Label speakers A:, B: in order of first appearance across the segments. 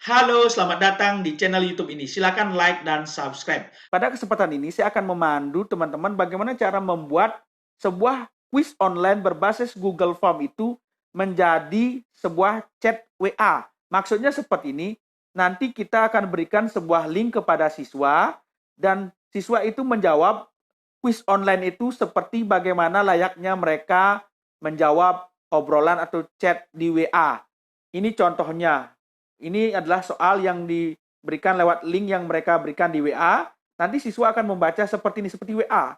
A: Halo, selamat datang di channel YouTube ini. Silakan like dan subscribe.
B: Pada kesempatan ini saya akan memandu teman-teman bagaimana cara membuat sebuah quiz online berbasis Google Form itu menjadi sebuah chat WA. Maksudnya seperti ini, nanti kita akan berikan sebuah link kepada siswa dan siswa itu menjawab quiz online itu seperti bagaimana layaknya mereka menjawab obrolan atau chat di WA. Ini contohnya. Ini adalah soal yang diberikan lewat link yang mereka berikan di WA. Nanti siswa akan membaca seperti ini, seperti WA.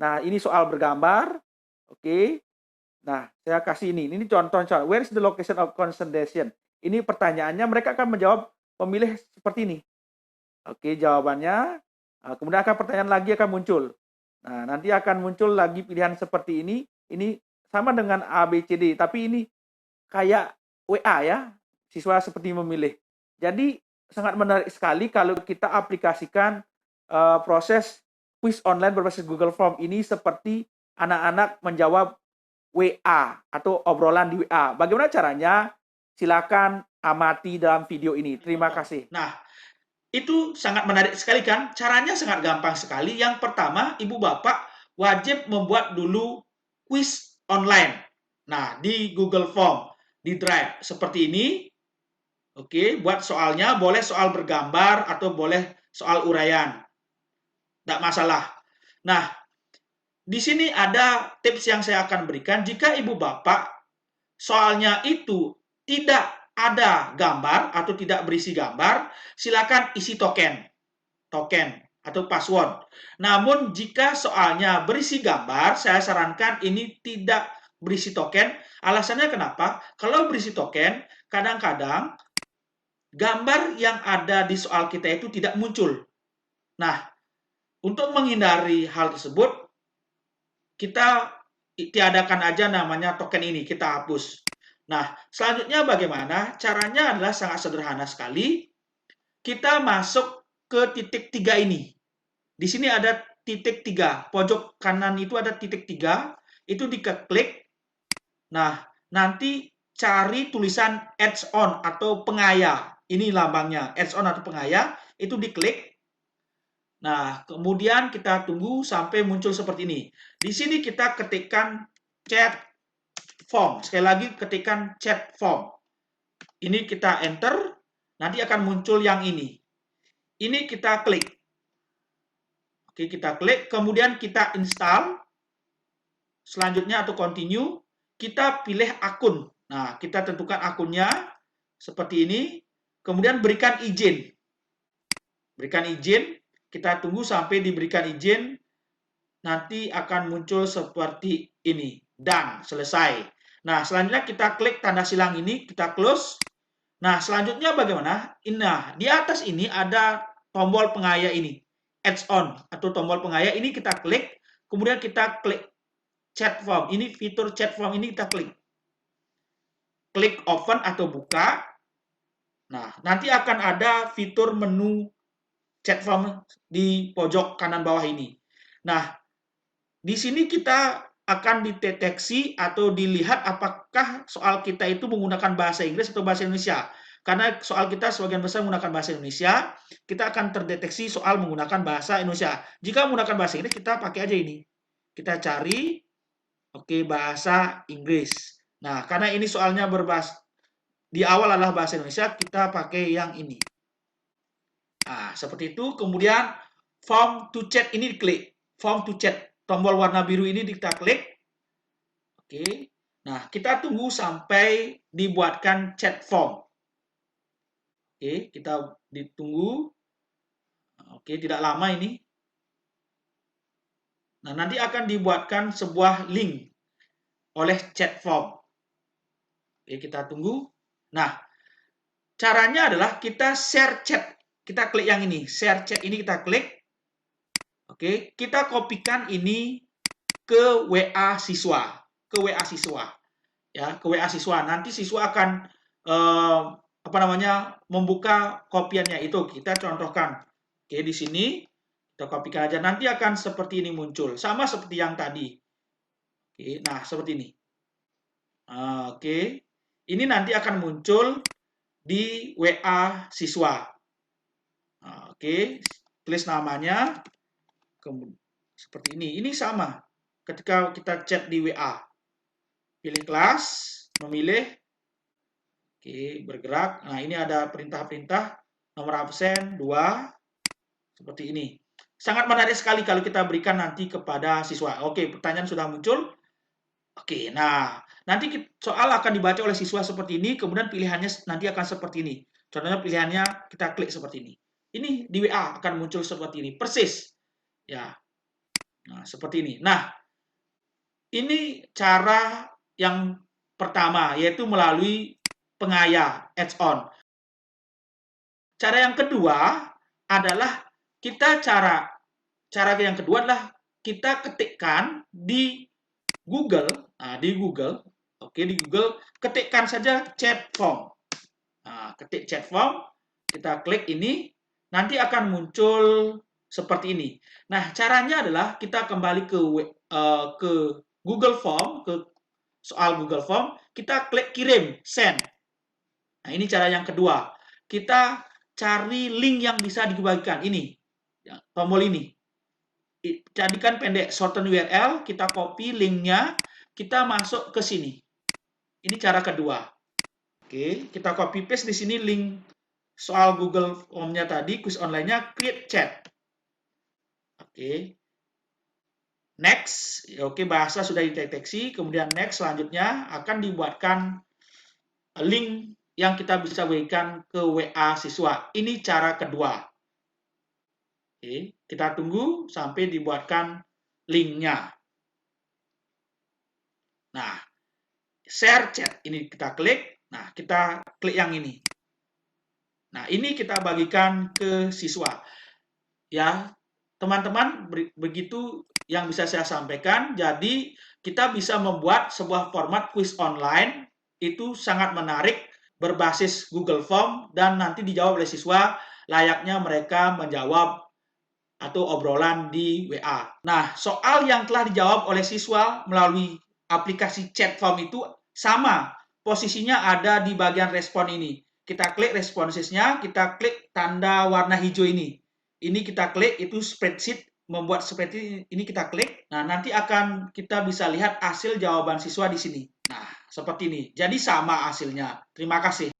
B: Nah, ini soal bergambar. Oke. Nah, saya kasih ini. Ini contoh. Where is the location of concentration? Ini pertanyaannya, mereka akan menjawab memilih seperti ini. Oke, jawabannya. Kemudian akan pertanyaan lagi akan muncul. Nah, nanti akan muncul lagi pilihan seperti ini. Ini sama dengan A, B, C, D. Tapi ini kayak WA ya, siswa seperti memilih. Jadi sangat menarik sekali kalau kita aplikasikan proses quiz online berbasis Google Form ini seperti anak-anak menjawab WA atau obrolan di WA. Bagaimana caranya? Silakan amati dalam video ini. Terima kasih.
A: Nah, itu sangat menarik sekali kan? Caranya sangat gampang sekali. Yang pertama, Ibu Bapak wajib membuat dulu quiz online. Nah, di Google Form, di Drive seperti ini. Oke, buat soalnya boleh soal bergambar atau boleh soal uraian. Tidak masalah. Nah, di sini ada tips yang saya akan berikan. Jika Ibu Bapak soalnya itu tidak ada gambar atau tidak berisi gambar, silakan isi token atau password. Namun jika soalnya berisi gambar, saya sarankan ini tidak berisi token. Alasannya kenapa? Kalau berisi token, kadang-kadang gambar yang ada di soal kita itu tidak muncul. Nah, untuk menghindari hal tersebut, kita tiadakan aja namanya token ini, kita hapus. Nah, selanjutnya bagaimana? Caranya adalah sangat sederhana sekali. Kita masuk ke titik 3 ini. Di sini ada titik 3. Pojok kanan itu ada titik 3. Itu diklik. Nah, nanti cari tulisan Add on atau pengaya. Ini lambangnya, Add on atau pengaya. Itu diklik. Nah, kemudian kita tunggu sampai muncul seperti ini. Di sini kita ketikkan chat form. Sekali lagi ketikkan chat form. Ini kita enter, nanti akan muncul yang ini. Ini kita klik. Oke, kita klik, kemudian kita install. Selanjutnya atau continue, kita pilih akun. Nah, kita tentukan akunnya seperti ini. Kemudian berikan izin. Berikan izin, kita tunggu sampai diberikan izin. Nanti akan muncul seperti ini. Dan selesai. Nah, selanjutnya kita klik tanda silang ini, kita close. Nah, selanjutnya bagaimana? Nah, di atas ini ada tombol pengaya ini. Add on atau tombol pengaya ini kita klik, kemudian kita klik chat form. Ini fitur chat form ini kita klik. Klik open atau buka. Nah, nanti akan ada fitur menu chat form di pojok kanan bawah ini. Nah, di sini kita akan dideteksi atau dilihat apakah soal kita itu menggunakan bahasa Inggris atau bahasa Indonesia. Karena soal kita sebagian besar menggunakan bahasa Indonesia, kita akan terdeteksi soal menggunakan bahasa Indonesia. Jika menggunakan bahasa Inggris, kita pakai aja ini. Kita cari, oke, bahasa Inggris. Nah, karena ini soalnya berbahasa, di awal adalah bahasa Indonesia, kita pakai yang ini. Nah, seperti itu. Kemudian, form to chat ini diklik. Form to chat. Tombol warna biru ini kita klik. Oke. Nah, kita tunggu sampai dibuatkan chat form. Oke, kita ditunggu. Oke, tidak lama ini. Nah, nanti akan dibuatkan sebuah link oleh chat form. Oke, kita tunggu. Nah, caranya adalah kita share chat. Kita klik yang ini, share chat ini kita klik. Oke, kita kopikan ini ke WA siswa, ke WA siswa. Ya, ke WA siswa. Nanti siswa akan apa namanya? Membuka kopiannya itu. Kita contohkan. Oke, di sini kita kopikan aja. Nanti akan seperti ini muncul. Sama seperti yang tadi. Oke, nah seperti ini. Oke. Ini nanti akan muncul di WA siswa. Nah, oke, tulis namanya, seperti ini. Ini sama ketika kita chat di WA. Pilih kelas, memilih, oke, bergerak. Nah, ini ada perintah-perintah, nomor absen 2, seperti ini. Sangat menarik sekali kalau kita berikan nanti kepada siswa. Oke, pertanyaan sudah muncul. Oke, nah, nanti soal akan dibaca oleh siswa seperti ini, kemudian pilihannya nanti akan seperti ini. Contohnya pilihannya kita klik seperti ini. Ini di WA akan muncul seperti ini, persis. Ya, nah, seperti ini. Nah, ini cara yang pertama, yaitu melalui pengaya, add-on. Cara yang kedua adalah cara yang kedua adalah kita ketikkan di Google, oke, di Google ketikkan saja chat form. Nah, ketik chat form, kita klik ini, nanti akan muncul seperti ini. Nah, caranya adalah kita kembali ke Google Form, ke soal Google Form, kita klik kirim, send. Nah, ini cara yang kedua. Kita cari link yang bisa dibagikan. Ini, tombol ini. Jadikan pendek, shorten URL, kita copy linknya, kita masuk ke sini. Ini cara kedua. Oke, kita copy paste di sini link soal Google Form-nya tadi, quiz online-nya, create chat. Oke. Next, oke, bahasa sudah dideteksi, kemudian next selanjutnya akan dibuatkan link yang kita bisa berikan ke WA siswa. Ini cara kedua. Oke, kita tunggu sampai dibuatkan linknya. Nah, share chat, ini kita klik. Nah, kita klik yang ini. Nah, ini kita bagikan ke siswa. Ya, teman-teman, begitu yang bisa saya sampaikan. Jadi, kita bisa membuat sebuah format quiz online, itu sangat menarik, berbasis Google Form, dan nanti dijawab oleh siswa, layaknya mereka menjawab atau obrolan di WA. Nah, soal yang telah dijawab oleh siswa melalui aplikasi chat form itu sama, posisinya ada di bagian respon ini. Kita klik responsesnya, kita klik tanda warna hijau ini. Ini kita klik, itu spreadsheet, membuat seperti ini kita klik. Nah, nanti akan kita bisa lihat hasil jawaban siswa di sini. Nah, seperti ini. Jadi sama hasilnya. Terima kasih.